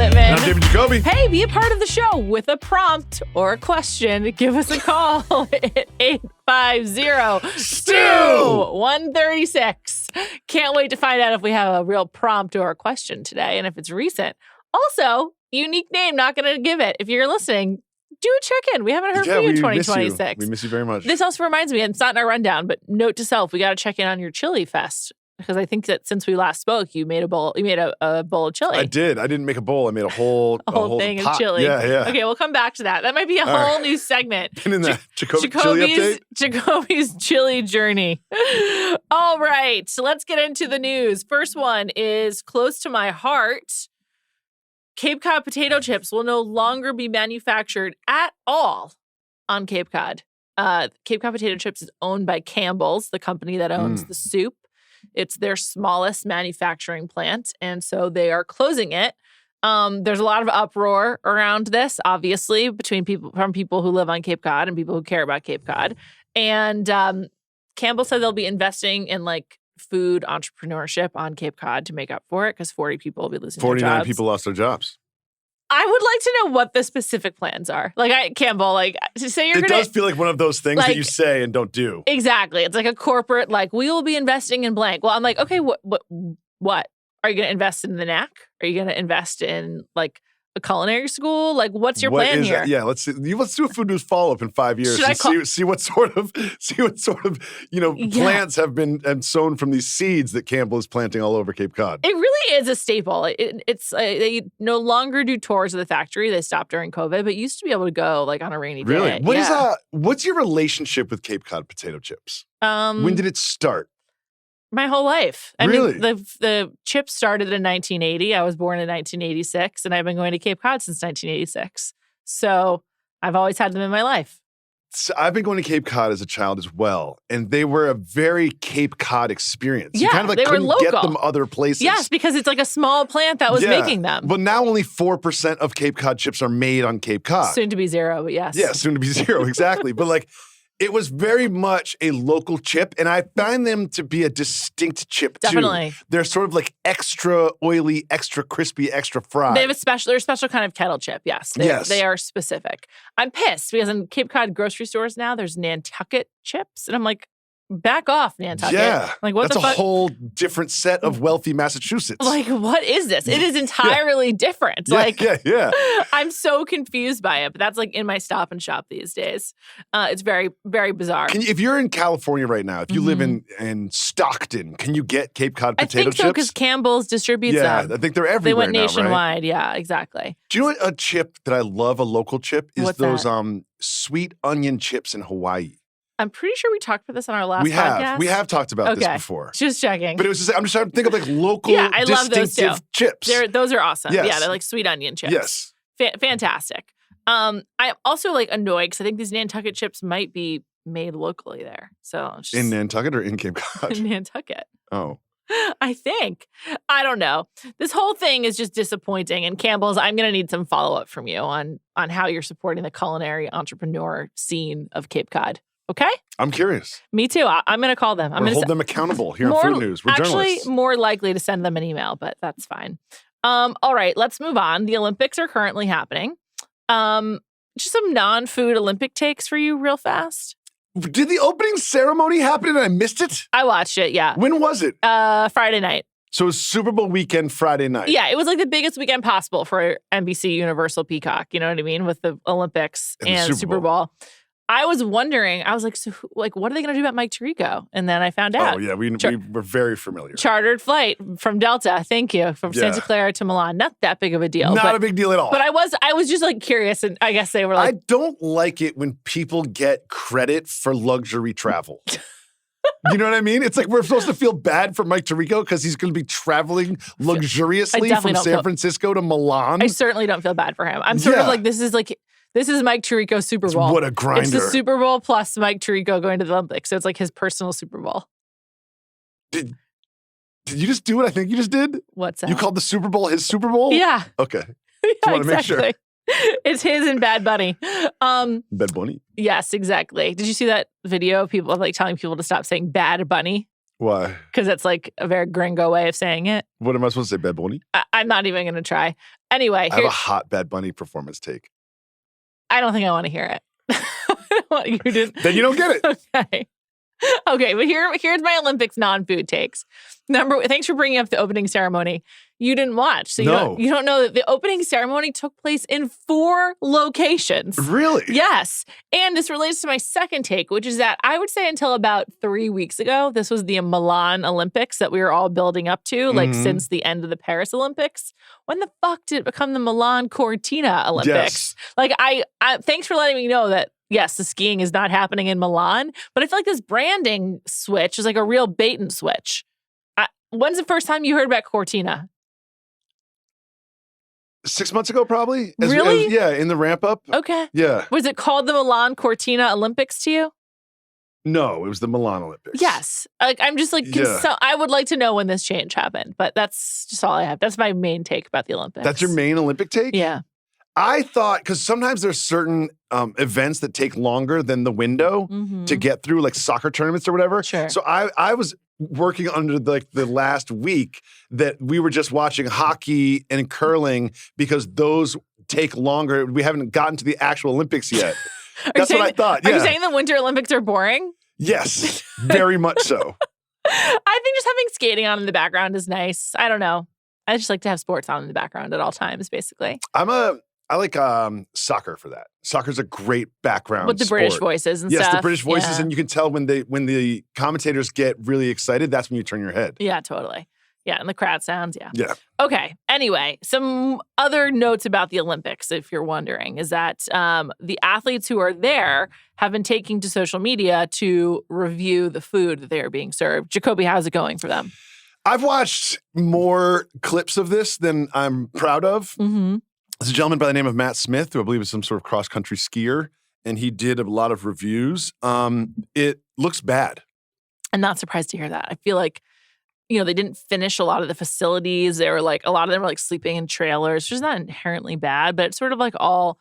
Litman. And I'm Juliet and Jacoby. Hey, be a part of the show with a prompt or a question. Give us a call at 850-STEW-136. Can't wait to find out if we have a real prompt or a question today and if it's recent. Also, unique name, not going to give it. If you're listening, do a check-in. We haven't heard from you in 2026. We miss you very much. This also reminds me, and it's not in our rundown, but note to self, we got to check in on your chili fest. Because I think that since we last spoke, you made a bowl. You made a bowl of chili. I did. I didn't make a bowl. I made a whole thing pot. of chili. Yeah. Okay, we'll come back to that. That might be a whole new segment. And in that chili update? Jacoby's chili journey. All right, so let's get into the news. First one is close to my heart. Cape Cod Potato Chips will no longer be manufactured at all on Cape Cod. Cape Cod Potato Chips is owned by Campbell's, the company that owns the soup. It's their smallest manufacturing plant, and so they are closing it. There's a lot of uproar around this, obviously, between people who live on Cape Cod and people who care about Cape Cod. And Campbell said they'll be investing in like food entrepreneurship on Cape Cod to make up for it because 40 people will be losing their jobs. 49 people lost their jobs. I would like to know what the specific plans are. Campbell, to say you're It does feel like one of those things that you say and don't do. Exactly. It's like a corporate, we will be investing in blank. Well, I'm like, okay, what? Are you going to invest in the NAC? Are you going to invest in, a culinary school? What's your plan here? Yeah, let's see. Let's do a food news follow-up in 5 years and see what sort of plants have been sown from these seeds that Campbell is planting all over Cape Cod. It really is a staple. It's they no longer do tours of the factory. They stopped during COVID, but you used to be able to go on a rainy day. Really? What's your relationship with Cape Cod Potato Chips? When did it start? My whole life. I really? mean, the chips started in 1980. I was born in 1986, and I've been going to Cape Cod since 1986. So I've always had them in my life. So I've been going to Cape Cod as a child as well, and they were a very Cape Cod experience. Yeah, you kind of couldn't get them other places. Yes, because it's like a small plant that was making them. But now only 4% of Cape Cod chips are made on Cape Cod. Soon to be zero, but yes. Yeah, soon to be zero, exactly. But it was very much a local chip, and I find them to be a distinct chip, Definitely. too. They're sort of extra oily, extra crispy, extra fried. They're a special kind of kettle chip, yes. They are specific. I'm pissed because in Cape Cod grocery stores now, there's Nantucket chips, and I'm like, back off, Nantucket. Yeah, what that's the fuck? A whole different set of wealthy Massachusetts. What is this? It is entirely different. Yeah. I'm so confused by it, but that's in my Stop and Shop these days. It's very, very bizarre. If you're in California right now, if you live in Stockton, can you get Cape Cod potato chips? I think so, because Campbell's distributes them. I think they're everywhere. They went now, nationwide. Right? Yeah, exactly. Do you know what a chip that I love, a local chip, is? What's those that? Sweet onion chips in Hawaii. I'm pretty sure we talked about this on our last podcast. We have talked about this before. Just checking. But it was I'm just trying to think of local, I love those too. chips. Those are awesome. Yes. Yeah, they're like sweet onion chips. Yes. Fantastic. I'm also annoyed because I think these Nantucket chips might be made locally there. So in Nantucket or in Cape Cod? In Nantucket. Oh. I think. I don't know. This whole thing is just disappointing. And Campbell's, I'm going to need some follow-up from you on how you're supporting the culinary entrepreneur scene of Cape Cod. Okay? I'm curious. Me too. I'm going to call them. I'm going to hold them accountable here on Food News. We're journalists. Actually, more likely to send them an email, but that's fine. All right, let's move on. The Olympics are currently happening. Just some non-food Olympic takes for you real fast. Did the opening ceremony happen and I missed it? I watched it, yeah. When was it? Friday night. So it was Super Bowl weekend, Friday night. Yeah, it was the biggest weekend possible for NBC Universal Peacock, you know what I mean, with the Olympics and the Super Bowl. I was wondering, so what are they going to do about Mike Tirico? And then I found out. Oh, yeah, we were very familiar. Chartered flight from Delta, thank you, from Santa Clara to Milan. Not that big of a deal. Not a big deal at all. But I was just curious, and I guess they were I don't like it when people get credit for luxury travel. You know what I mean? It's we're supposed to feel bad for Mike Tirico because he's going to be traveling luxuriously from San Francisco to Milan. I certainly don't feel bad for him. I'm sort of this is Mike Tirico's Super Bowl. What a grinder. It's the Super Bowl plus Mike Tirico going to the Olympics. So it's his personal Super Bowl. Did you just do what I think you just did? What's that? You called the Super Bowl his Super Bowl? Yeah. Okay. Yeah, want to make sure. It's his and Bad Bunny. Bad Bunny? Yes, exactly. Did you see that video of people telling people to stop saying Bad Bunny? Why? Because it's like a very gringo way of saying it. What am I supposed to say, Bad Bunny? I'm not even going to try. Anyway. I have a hot Bad Bunny performance take. I don't think I want to hear it. You didn't. Then you don't get it. Okay. Okay, but here's my Olympics non-food takes. Thanks for bringing up the opening ceremony. You didn't watch, so you don't know that the opening ceremony took place in 4 locations. Really? Yes. And this relates to my second take, which is that I would say until about 3 weeks ago, this was the Milan Olympics that we were all building up to, like since the end of the Paris Olympics. When the fuck did it become the Milan Cortina Olympics? Yes. Like, I thanks for letting me know that. Yes, the skiing is not happening in Milan, but I feel like this branding switch is like a real bait and switch. When's the first time you heard about Cortina? 6 months ago, probably. Really? Yeah, in the ramp up. Okay. Yeah. Was it called the Milan Cortina Olympics to you? No, it was the Milan Olympics. Yes. Like, I'm just like, I would like to know when this change happened, but that's just all I have. That's my main take about the Olympics. That's your main Olympic take? Yeah. I thought, because sometimes there's certain events that take longer than the window to get through, like soccer tournaments or whatever. Sure. So I was working under the last week that we were just watching hockey and curling because those take longer. We haven't gotten to the actual Olympics yet. That's what I thought. Yeah. Are you saying the Winter Olympics are boring? Yes, very much so. I think just having skating on in the background is nice. I don't know. I just like to have sports on in the background at all times, basically. I like soccer for that. Soccer's a great background with the sport. British voices and stuff. Yes, the British voices, and you can tell when the commentators get really excited, that's when you turn your head. Yeah, totally. Yeah, and the crowd sounds, yeah. Yeah. Okay, anyway, some other notes about the Olympics, if you're wondering, is that the athletes who are there have been taking to social media to review the food that they are being served. Jacoby, how's it going for them? I've watched more clips of this than I'm proud of. Mm-hmm. There's a gentleman by the name of Matt Smith, who I believe is some sort of cross-country skier, and he did a lot of reviews. It looks bad. I'm not surprised to hear that. I feel like, they didn't finish a lot of the facilities. They were like, a lot of them were like sleeping in trailers, which is not inherently bad, but it's sort of like all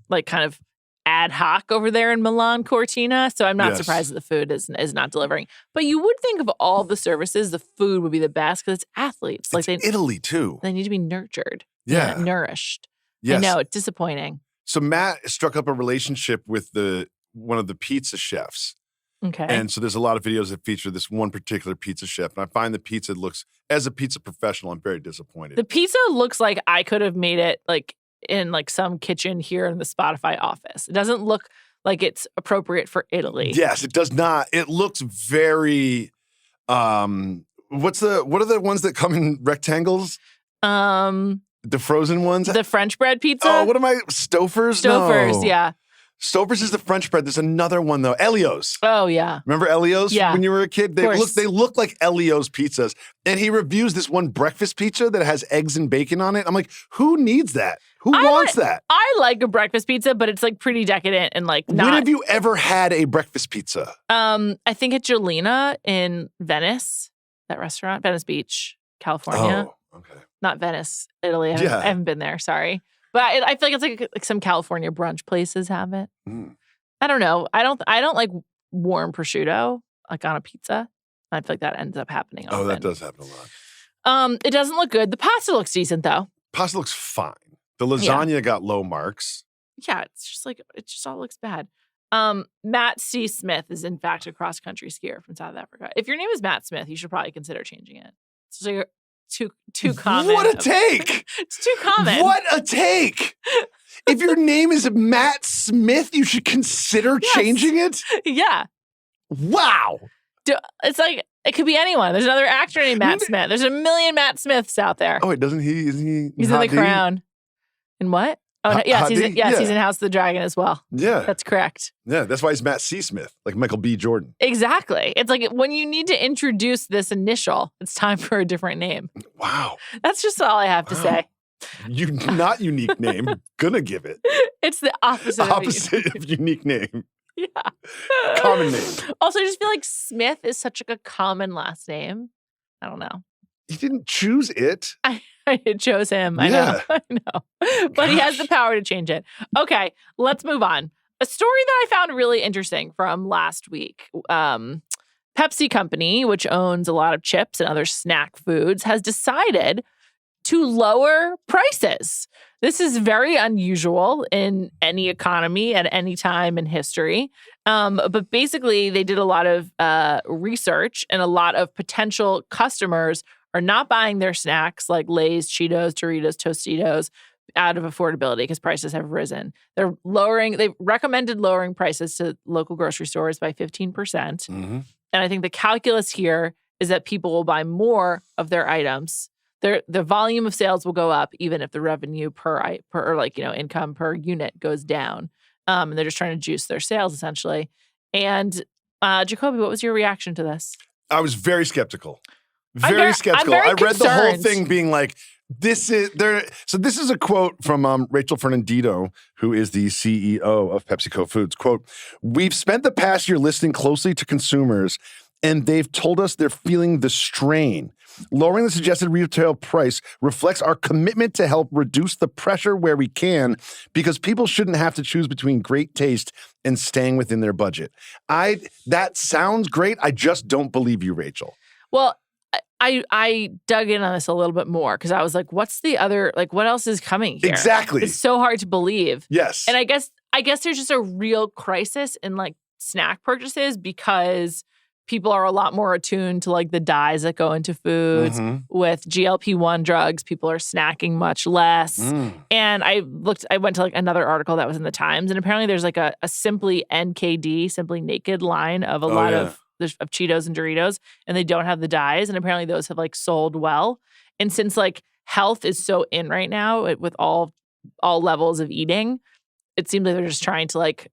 like kind of ad hoc over there in Milan Cortina. So I'm not surprised that the food is not delivering. But you would think of all the services, the food would be the best because it's athletes. It's like Italy too. They need to be nurtured. Yeah. Nourished. Yes. I know, it's disappointing. So Matt struck up a relationship with one of the pizza chefs. Okay. And so there's a lot of videos that feature this one particular pizza chef. And I find the pizza looks, as a pizza professional, I'm very disappointed. The pizza looks like I could have made it like in like some kitchen here in the Spotify office. It doesn't look like it's appropriate for Italy. Yes, it does not. It looks very, what are the ones that come in rectangles? The frozen ones? The French bread pizza? Oh, what am I? Stouffer's? Stouffer's, yeah. Stouffer's is the French bread. There's another one, though. Elio's. Oh, yeah. Remember Elio's when you were a kid? They look like Elio's pizzas. And he reviews this one breakfast pizza that has eggs and bacon on it. I'm like, who needs that? Who wants that? I like a breakfast pizza, but it's like pretty decadent and like not. When have you ever had a breakfast pizza? I think at Jelena in Venice, that restaurant, Venice Beach, California. Oh, okay. Not Venice, Italy. I haven't been there. Sorry. But I feel like it's like some California brunch places have it. Mm. I don't know. I don't like warm prosciutto like on a pizza. I feel like that ends up happening often. Oh, that does happen a lot. It doesn't look good. The pasta looks decent though. Pasta looks fine. The lasagna got low marks. Yeah, it just all looks bad. Matt C. Smith is in fact a cross-country skier from South Africa. If your name is Matt Smith, you should probably consider changing it. It's like too common. What a take! It's too common. What a take! If your name is Matt Smith, you should consider changing it? Yeah. Wow. It's like, it could be anyone. There's another actor named Matt Smith. There's a million Matt Smiths out there. Oh, wait, doesn't he? Isn't he? He's in The Crown. In what? Oh, yes, he's in House of the Dragon as well. Yeah. That's correct. Yeah, that's why he's Matt C. Smith, like Michael B. Jordan. Exactly. It's like when you need to introduce this initial, it's time for a different name. Wow. That's just all I have to say. Not unique name. Gonna give it. It's the opposite of unique name. Yeah. Common name. Also, I just feel like Smith is such like a common last name. I don't know. He didn't choose it. I chose him. I know. But he has the power to change it. Okay, let's move on. A story that I found really interesting from last week. Pepsi Company, which owns a lot of chips and other snack foods, has decided to lower prices. This is very unusual in any economy at any time in history. But basically, they did a lot of research, and a lot of potential customers are not buying their snacks like Lay's, Cheetos, Doritos, Tostitos out of affordability because prices have risen. They've recommended lowering prices to local grocery stores by 15%. Mm-hmm. And I think the calculus here is that people will buy more of their items. The volume of sales will go up even if the revenue per income per unit goes down. And they're just trying to juice their sales essentially. And Jacoby, what was your reaction to this? I was very skeptical. Very skeptical. I read the whole thing being like, this is a quote from Rachel Fernandito, who is the CEO of PepsiCo Foods. Quote, "We've spent the past year listening closely to consumers, and they've told us they're feeling the strain. Lowering the suggested retail price reflects our commitment to help reduce the pressure where we can, because people shouldn't have to choose between great taste and staying within their budget." That sounds great. I just don't believe you, Rachel. Well, I dug in on this a little bit more because I was like, what's the other, like, what else is coming here? Exactly. It's so hard to believe. Yes. And I guess there's just a real crisis in like snack purchases because people are a lot more attuned to like the dyes that go into foods. Mm-hmm. With GLP-1 drugs, people are snacking much less. And I went to like another article that was in the Times, and apparently there's like a Simply NKD, Simply Naked line of a lot of Cheetos and Doritos, and they don't have the dyes, and apparently those have like sold well. And since like health is so in right now with all levels of eating, it seems like they're just trying to like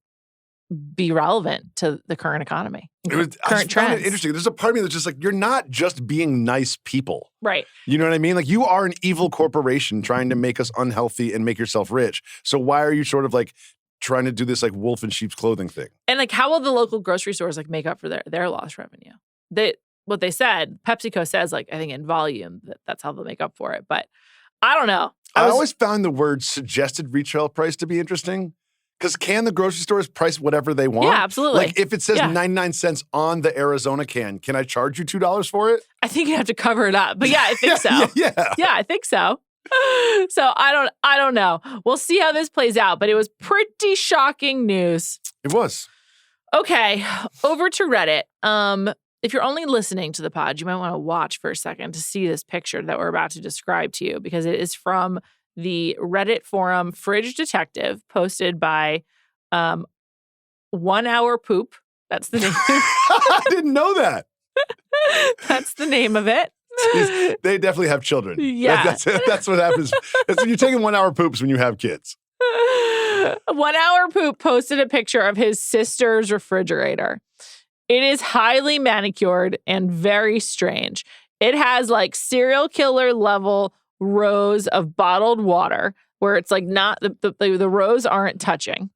be relevant to the current economy. Current trends. Interesting. There's a part of me that's just like, you're not just being nice people. Right. You know what I mean? Like, you are an evil corporation trying to make us unhealthy and make yourself rich. So why are you sort of like trying to do this like wolf in sheep's clothing thing? And like, how will the local grocery stores like make up for their lost revenue? What they said, PepsiCo says, like, I think in volume, that's how they'll make up for it. But I don't know. I always found the word suggested retail price to be interesting. Because can the grocery stores price whatever they want? Yeah, absolutely. Like, if it says 99 cents on the Arizona can I charge you $2 for it? I think you have to cover it up. But yeah, I think so. Yeah, I think so. So I don't know. We'll see how this plays out, but it was pretty shocking news. It was. Okay, over to Reddit. If you're only listening to the pod, you might want to watch for a second to see this picture that we're about to describe to you, because it is from the Reddit forum Fridge Detective, posted by 1 Hour Poop. That's the name. I didn't know that. That's the name of it. They definitely have children. Yeah. That's what happens. You're taking 1 hour poops when you have kids. 1 Hour Poop posted a picture of his sister's refrigerator. It is highly manicured and very strange. It has like serial killer level rows of bottled water where it's like not the rows aren't touching.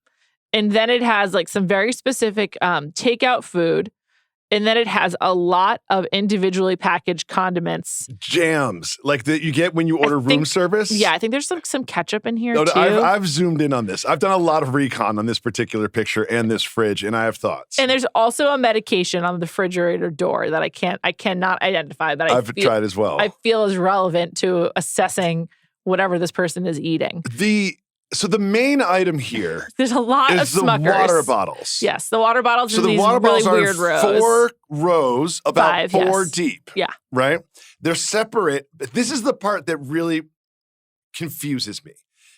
And then it has like some very specific takeout food. And then it has a lot of individually packaged condiments. Jams, like that you get when you order room service. Yeah, I think there's some ketchup in here, too. I've zoomed in on this. I've done a lot of recon on this particular picture and this fridge, and I have thoughts. And there's also a medication on the refrigerator door that I cannot identify, but I've tried as well. I feel is relevant to assessing whatever this person is eating. So the main item here there's a lot of Smuckers. The water bottles. Yes, the water bottles. So are the water bottles really are weird rows. 4 rows, about 4 deep. Yeah. Right? They're separate. But this is the part that really confuses me.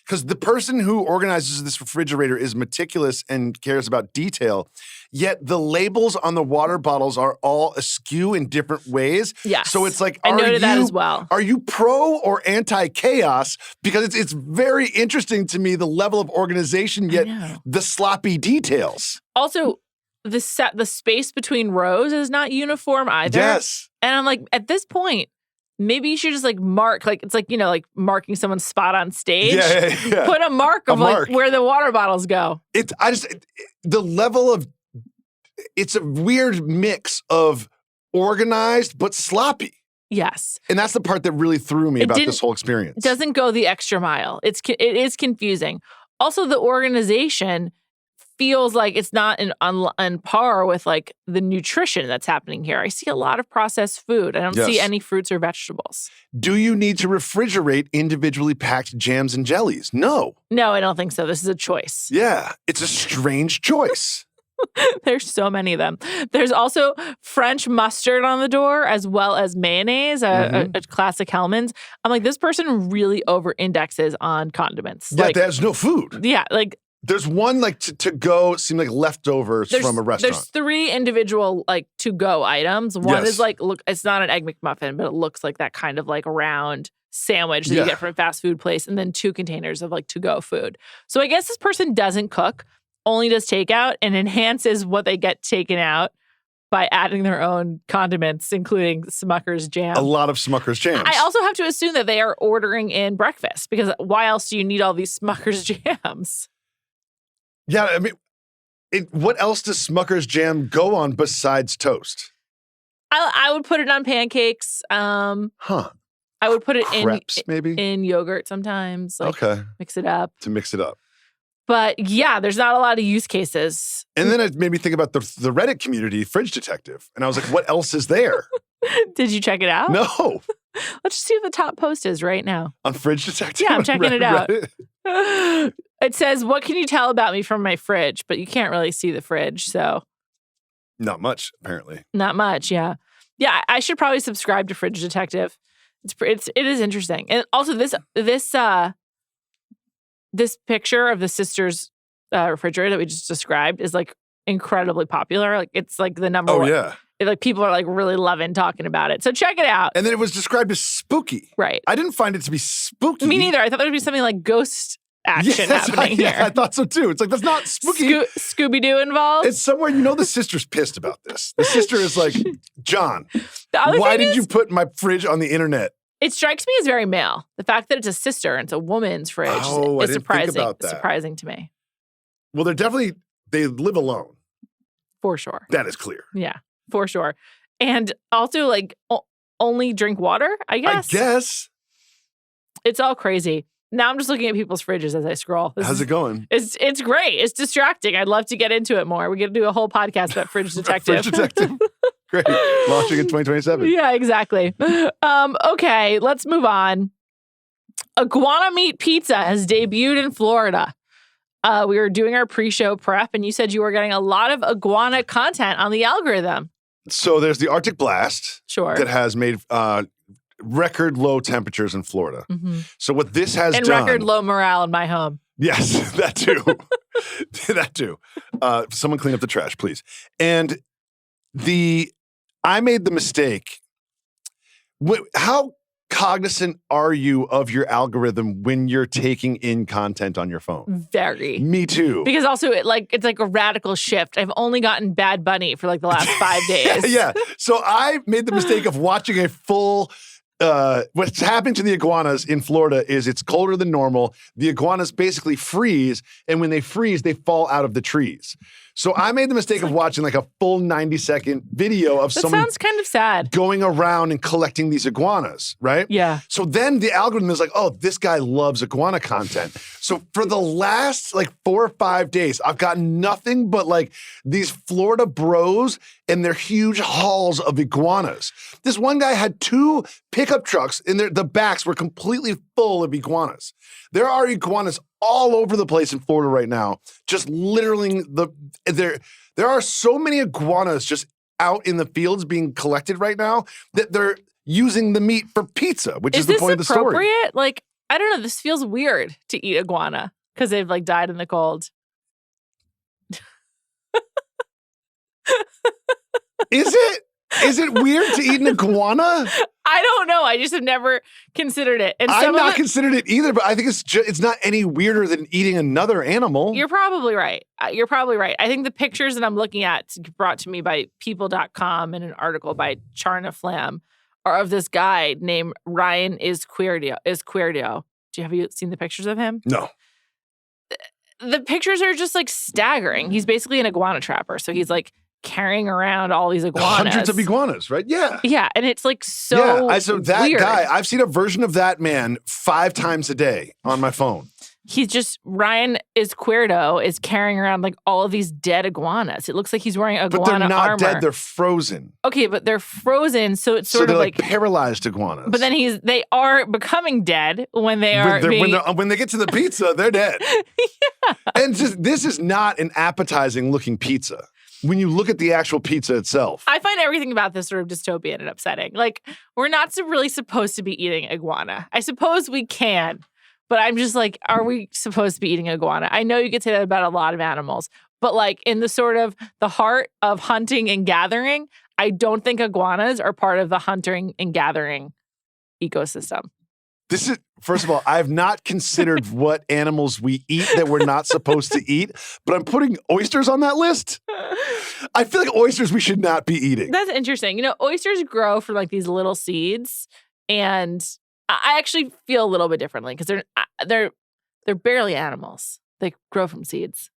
Because the person who organizes this refrigerator is meticulous and cares about detail, yet the labels on the water bottles are all askew in different ways. Yes. So it's like, I noted that as well. Are you pro or anti-chaos? Because it's very interesting to me, the level of organization, yet the sloppy details. Also, the space between rows is not uniform either. Yes. And I'm like, at this point, maybe you should just like mark, like it's like, like marking someone's spot on stage. Yeah. Put a mark of like where the water bottles go. The level of, it's a weird mix of organized but sloppy. Yes. And that's the part that really threw me about this whole experience. Doesn't go the extra mile. It is confusing. Also, the organization feels like it's not on par with like the nutrition that's happening here. I see a lot of processed food. I don't see any fruits or vegetables. Do you need to refrigerate individually packed jams and jellies? No. No, I don't think so. This is a choice. Yeah, it's a strange choice. There's so many of them. There's also French mustard on the door, as well as mayonnaise, a classic Hellmann's. I'm like, this person really over-indexes on condiments. Yeah, like, there's no food. Yeah, like there's one like to go seem like leftovers from a restaurant. There's 3 individual like to go items. One is like, look, it's not an Egg McMuffin, but it looks like that kind of like round sandwich that you get from a fast food place, and then 2 containers of like to go food. So I guess this person doesn't cook, only does takeout, and enhances what they get taken out by adding their own condiments, including Smucker's jam. A lot of Smucker's jams. I also have to assume that they are ordering in breakfast, because why else do you need all these Smucker's jams? Yeah, I mean, what else does Smucker's jam go on besides toast? I would put it on pancakes. I would put it Crepes, maybe? in yogurt sometimes. Like, mix it up. To mix it up. But yeah, there's not a lot of use cases. And then it made me think about the Reddit community, Fridge Detective. And I was like, what else is there? Did you check it out? No. Let's just see what the top post is right now. On Fridge Detective? Yeah, I'm checking it out. It says, what can you tell about me from my fridge? But you can't really see the fridge, so. Not much, apparently. Not much, yeah. Yeah, I should probably subscribe to Fridge Detective. It is interesting. And also this picture of the sister's refrigerator that we just described is like incredibly popular. Like it's like the number one. Oh, yeah. Like people are like really loving talking about it. So check it out. And then it was described as spooky. Right. I didn't find it to be spooky. Me neither. I thought there would be something like ghost action happening here. Yeah, I thought so too. It's like, that's not spooky. Scooby-Doo involved? It's somewhere, the sister's pissed about this. The sister is like, John, why did you put my fridge on the internet? It strikes me as very male. The fact that it's a sister and it's a woman's fridge is surprising. Think about that. Surprising to me. Well, they live alone. For sure. That is clear. Yeah, for sure. And also like only drink water, I guess. It's all crazy. Now I'm just looking at people's fridges as I scroll. How's it going? It's great. It's distracting. I'd love to get into it more. We got to do a whole podcast about Fridge Detective. Fridge Detective. Great. Launching in 2027. Yeah, exactly. Okay, let's move on. Iguana meat pizza has debuted in Florida. We were doing our pre-show prep, and you said you were getting a lot of iguana content on the algorithm. So there's the Arctic Blast. Sure. That has made record low temperatures in Florida. Mm-hmm. So what this has done... And record low morale in my home. Yes, that too. That too. Someone clean up the trash, please. And I made the mistake. How cognizant are you of your algorithm when you're taking in content on your phone? Very. Me too. Because also it's like a radical shift. I've only gotten Bad Bunny for like the last 5 days. Yeah. So I made the mistake of watching a full what's happening to the iguanas in Florida is it's colder than normal. The iguanas basically freeze, and when they freeze, they fall out of the trees. So I made the mistake of watching like a full 90-second video of someone sounds kind of sad going around and collecting these iguanas, right? Yeah. So then the algorithm is like, oh, this guy loves iguana content. So for the last like 4 or 5 days, I've gotten nothing but like these Florida bros and their huge hauls of iguanas. This one guy had 2 pickup trucks and the backs were completely full of iguanas. There are iguanas all over the place in Florida right now, just literally there are so many iguanas just out in the fields being collected right now that they're using the meat for pizza, which is the point of the story. Is this appropriate? Like, I don't know, this feels weird to eat iguana because they've like died in the cold. Is it? Is it weird to eat an iguana? I don't know. I just have never considered it. And I've not considered it either, but I think it's not any weirder than eating another animal. You're probably right. You're probably right. I think the pictures that I'm looking at, brought to me by people.com in an article by Charna Flam, are of this guy named Ryan Izquierdo. Have you seen the pictures of him? No. The pictures are just like staggering. He's basically an iguana trapper. So he's like carrying around all these iguanas. Hundreds of iguanas, right? Yeah. Yeah, and it's like so so that weird. guy, I've seen a version of that man 5 times a day on my phone. Ryan is Queerdo is carrying around like all of these dead iguanas. It looks like he's wearing iguana armor. But they're not dead, they're frozen. Okay, but they're frozen, so it's sort of like paralyzed iguanas. But then they are becoming dead when they are when they get to the pizza, they're dead. Yeah. And this is not an appetizing looking pizza. When you look at the actual pizza itself. I find everything about this sort of dystopian and upsetting. Like, we're not really supposed to be eating iguana. I suppose we can. But I'm just like, are we supposed to be eating iguana? I know you could say that about a lot of animals, but like in the sort of the heart of hunting and gathering, I don't think iguanas are part of the hunting and gathering ecosystem. This is, first of all, I have not considered what animals we eat that we're not supposed to eat, but I'm putting oysters on that list. I feel like oysters we should not be eating. That's interesting. Oysters grow from like these little seeds, and I actually feel a little bit differently because they're barely animals. They grow from seeds.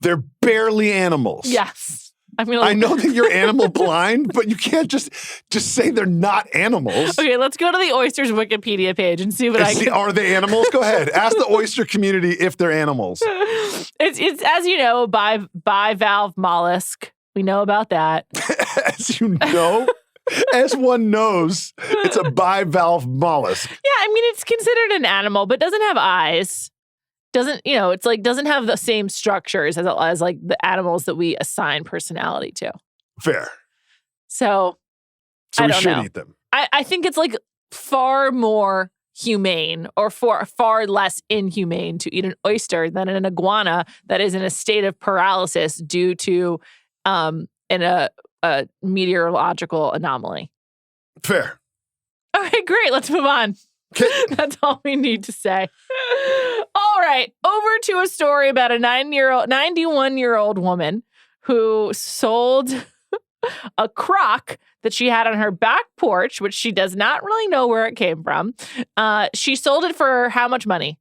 They're barely animals. Yes. I know that you're animal blind, but you can't just say they're not animals. Okay, let's go to the oysters Wikipedia page and see what Are they animals? Go ahead. Ask the oyster community if they're animals. It's as you know, bivalve mollusk. We know about that. As you know? As one knows, it's a bivalve mollusk. Yeah, it's considered an animal, but doesn't have eyes. Doesn't have the same structures as like the animals that we assign personality to. Fair. So we should eat them. I think it's like far more humane or far less inhumane to eat an oyster than an iguana that is in a state of paralysis due to a meteorological anomaly. Fair. Okay, great. Let's move on. Okay. That's all we need to say. All right. Over to a story about a 91-year-old woman who sold a crock that she had on her back porch, which she does not really know where it came from. She sold it for how much money?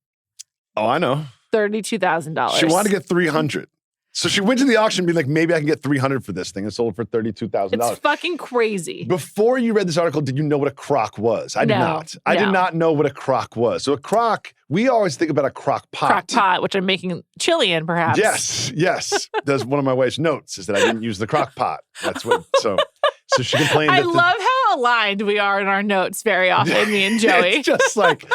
Oh, I know. $32,000. She wanted to get $300,000. So she went to the auction being like, maybe I can get $300,000 for this thing, and sold it for $32,000. It's fucking crazy. Before you read this article, did you know what a crock was? I did not. I did not know what a crock was. So a crock, we always think about a crock pot. Crock pot, which I'm making chili in, perhaps. Yes. That's one of my wife's notes, is that I didn't use the crock pot. That's what, so she complained. I love how aligned we are in our notes very often, me and Joey. It's just like...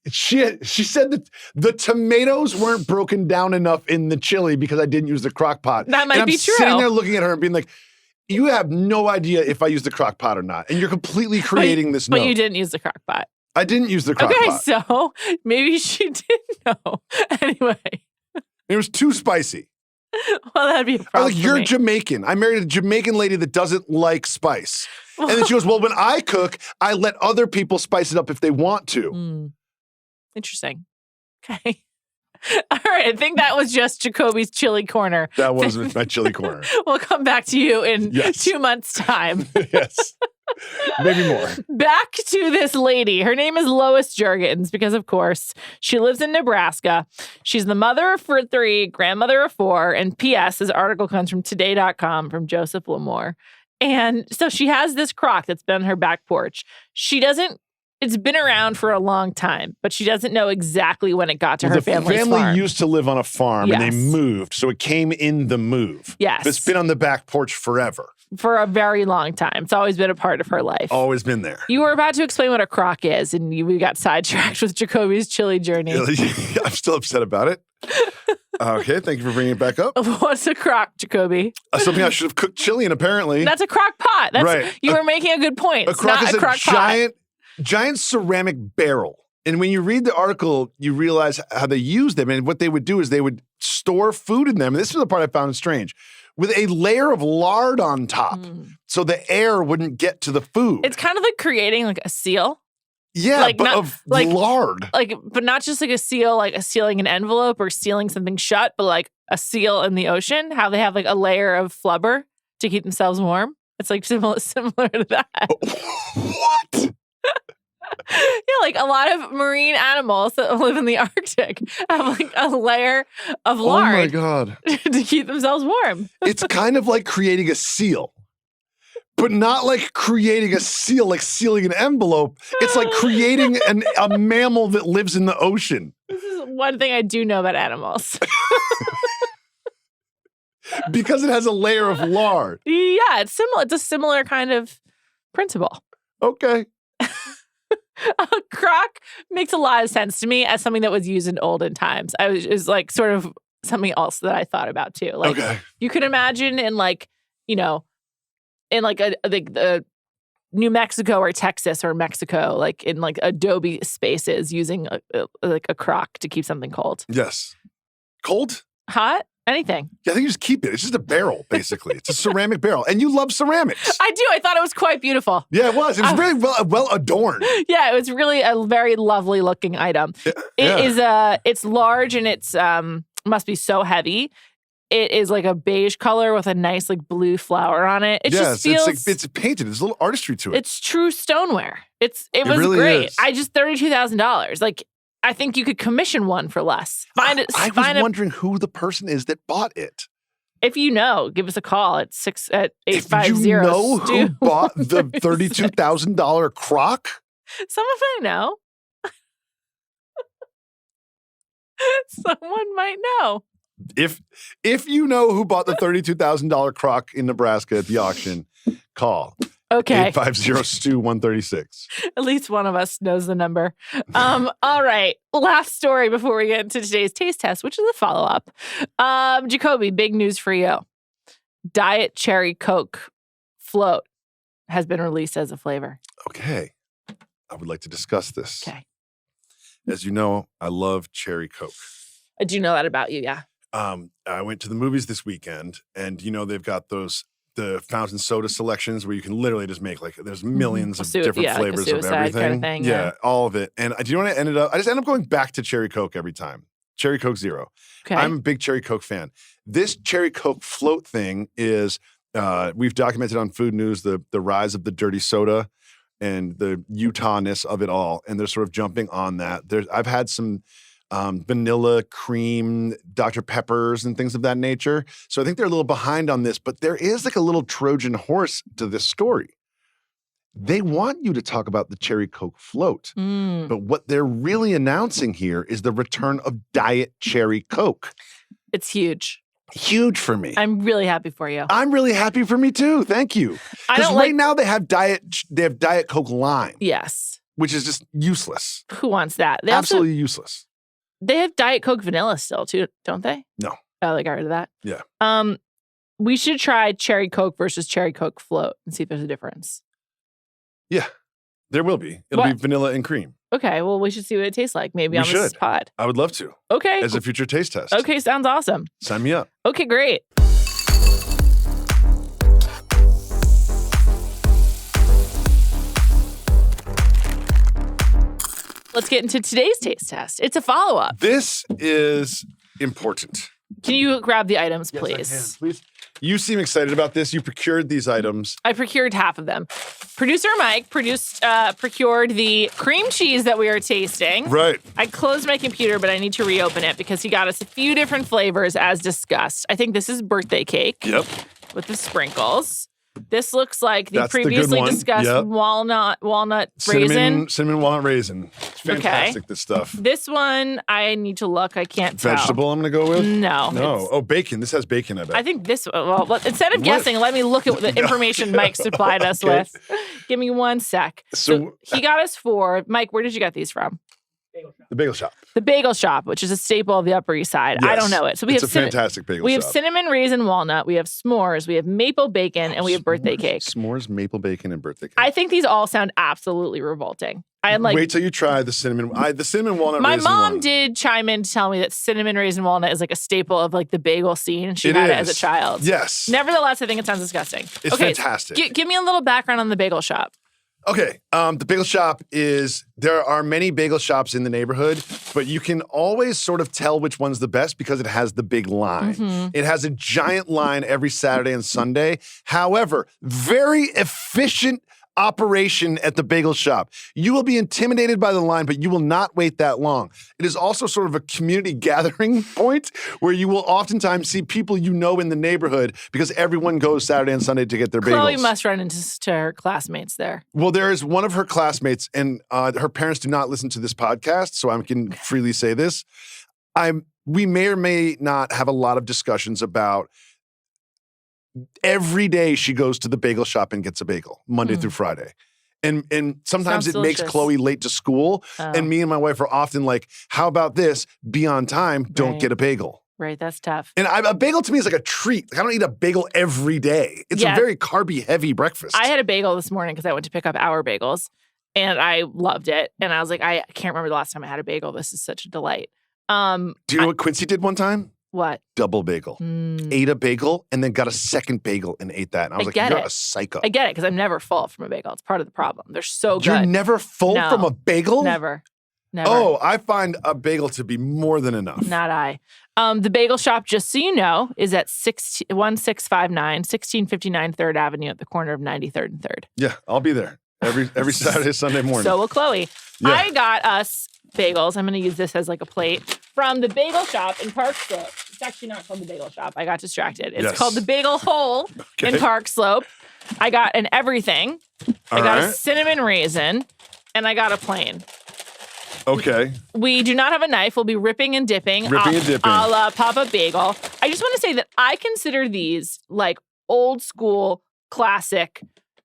She said that the tomatoes weren't broken down enough in the chili because I didn't use the crock pot. That might be true. I'm sitting there looking at her and being like, you have no idea if I use the crock pot or not. And you're completely creating this note. But you didn't use the crock pot. I didn't use the crock pot. Okay, so maybe she did know. Anyway. It was too spicy. Well, that'd be a problem. You're Jamaican. I married a Jamaican lady that doesn't like spice. And then she goes, well, when I cook, I let other people spice it up if they want to. Interesting. Okay. All right. I think that was just Jacoby's chili corner. That was my chili corner. We'll come back to you in 2 months' time. Yes. Maybe more. Back to this lady. Her name is Lois Juergens because, of course, she lives in Nebraska. She's the mother of 3, grandmother of 4, and P.S. This article comes from today.com from Joseph Lamore. And so she has this crock that's been on her back porch. It's been around for a long time, but she doesn't know exactly when it got to her family's farm. The family used to live on a farm and they moved, so it came in the move. Yes. It's been on the back porch forever. For a very long time. It's always been a part of her life. Always been there. You were about to explain what a crock is, and we got sidetracked with Jacoby's chili journey. I'm still upset about it. Okay, thank you for bringing it back up. What's a crock, Jacoby? Something I should have cooked chili in, apparently. That's a crock pot. Right. You were making a good point. A crock is a giant ceramic barrel. And when you read the article, you realize how they use them. And what they would do is they would store food in them. And this is the part I found strange. With a layer of lard on top. So the air wouldn't get to the food. It's kind of like creating like a seal. Yeah, of lard. But not just like a seal, like a sealing an envelope or sealing something shut, but like a seal in the ocean. How they have like a layer of flubber to keep themselves warm. It's like similar to that. What? Yeah, like a lot of marine animals that live in the Arctic have like a layer of lard. Oh my God. To keep themselves warm. It's kind of like creating a seal. But not like creating a seal, like sealing an envelope. It's like creating a mammal that lives in the ocean. This is one thing I do know about animals. Because it has a layer of lard. Yeah, it's similar. It's a similar kind of principle. Okay. A crock makes a lot of sense to me as something that was used in olden times. It was like sort of something else that I thought about too. Like you can imagine in like, in like the New Mexico or Texas or Mexico, like in like adobe spaces using a crock to keep something cold. Yes. Cold? Hot? Anything. Yeah, I think you just keep it. It's just a barrel, basically. It's a ceramic barrel. And you love ceramics. I do. I thought it was quite beautiful. Yeah, it was. It was really well adorned. Yeah, it was really a very lovely looking item. It's large and it's must be so heavy. It is like a beige color with a nice like blue flower on it. It just feels it's painted. There's a little artistry to it. It's true stoneware. It was really great. is. I just $32,000. Like I think you could commission one for less. I was wondering who the person is that bought it. If you know, give us a call at 850. If you know who bought the $32,000 crock, someone I know. Someone might know. If you know who bought the $32,000 crock in Nebraska at the auction, call. Okay. 850-STEW-136. At least one of us knows the number. All right. Last story before we get into today's taste test, which is a follow-up. Jacoby, big news for you. Diet Cherry Coke Float has been released as a flavor. Okay. I would like to discuss this. Okay. As you know, I love cherry Coke. I do know that about you, yeah. I went to the movies this weekend, and they've got the fountain soda selections where you can literally just make there's millions of different flavors of everything. Kind of thing, yeah, all of it. And do you know what I ended up? I just end up going back to Cherry Coke every time. Cherry Coke Zero. Okay. I'm a big Cherry Coke fan. This Cherry Coke float thing is, we've documented on Food News the rise of the dirty soda and the Utah-ness of it all. And they're sort of jumping on that. I've had some vanilla cream, Dr. Peppers and things of that nature. So I think they're a little behind on this, but there is like a little Trojan horse to this story. They want you to talk about the Cherry Coke float, but what they're really announcing here is the return of Diet Cherry Coke. It's huge. Huge for me. I'm really happy for you. I'm really happy for me too. Thank you. Because right now they have Diet Coke Lime. Yes. Which is just useless. Who wants that? Absolutely useless. They have Diet Coke Vanilla still, too, don't they? No. Oh, they got rid of that? Yeah. We should try Cherry Coke versus Cherry Coke Float and see if there's a difference. Yeah, there will be. It'll be vanilla and cream. Okay, well, we should see what it tastes like maybe on this pod. I would love to. Okay. As a future taste test. Okay, sounds awesome. Sign me up. Okay, great. Let's get into today's taste test. It's a follow-up. This is important. Can you grab the items, please? Yes, I can. Please. You seem excited about this. You procured these items. I procured half of them. Producer Mike procured the cream cheese that we are tasting. Right. I closed my computer, but I need to reopen it because he got us a few different flavors as discussed. I think this is birthday cake. Yep. With the sprinkles. This looks like the That's previously discussed walnut raisin. Cinnamon walnut raisin. It's fantastic, this stuff. This one, I need to look. I can't tell. Vegetable I'm going to go with? No. Oh, bacon. This has bacon, I bet. I think this, instead of guessing, let me look at the information Mike supplied us with. Give me one sec. So he got us 4. Mike, where did you get these from? The bagel shop. The bagel shop, which is a staple of the Upper East Side. Yes. I don't know it. So it's a fantastic bagel shop. We have cinnamon raisin walnut, we have s'mores, we have maple bacon, and we have birthday cake. S'mores, maple bacon, and birthday cake. I think these all sound absolutely revolting. Wait till you try the cinnamon. The cinnamon walnut. My raisin mom one. did chime in to tell me that cinnamon raisin walnut is like a staple of like the bagel scene. She had it as a child. Yes. Nevertheless, I think it sounds disgusting. It's fantastic. Give me a little background on the bagel shop. Okay, the bagel shop there are many bagel shops in the neighborhood, but you can always sort of tell which one's the best because it has the big line. Mm-hmm. It has a giant line every Saturday and Sunday. However, very efficient operation at the bagel shop. You will be intimidated by the line, but you will not wait that long. It is also sort of a community gathering point where you will oftentimes see people you know in the neighborhood because everyone goes Saturday and Sunday to get their bagels. Chloe must run into her classmates there. Well, there is one of her classmates, and her parents do not listen to this podcast, so I can freely say this. We may or may not have a lot of discussions about every day she goes to the bagel shop and gets a bagel, Monday through Friday. And sometimes Sounds it makes delicious. Chloe late to school. And me and my wife are often like, how about this? Be on time, don't get a bagel. Right, that's tough. And a bagel to me is like a treat. Like, I don't eat a bagel every day. It's a very carby heavy breakfast. I had a bagel this morning because I went to pick up our bagels and I loved it. And I was like, I can't remember the last time I had a bagel. This is such a delight. Do you know what Quincy did one time? What? Double bagel. Ate a bagel and then got a second bagel and ate that. And I was like, you're a psycho. I get it because I'm never full from a bagel. It's part of the problem. They're so good. You're never full from a bagel? Never. Oh, I find a bagel to be more than enough. Not I. The bagel shop, just so you know, is at 1659, 1659 3rd Avenue at the corner of 93rd and 3rd. Yeah, I'll be there every Saturday, Sunday morning. So will Chloe. Yeah. I got us bagels. I'm going to use this as like a plate from the bagel shop in Park Slope. It's actually not called the bagel shop. I got distracted. It's called the Bagel Hole in Park Slope. I got an everything. I got a cinnamon raisin, and I got a plain. Okay. We do not have a knife. We'll be ripping and dipping. A la Papa Bagel. I just want to say that I consider these like old school, classic,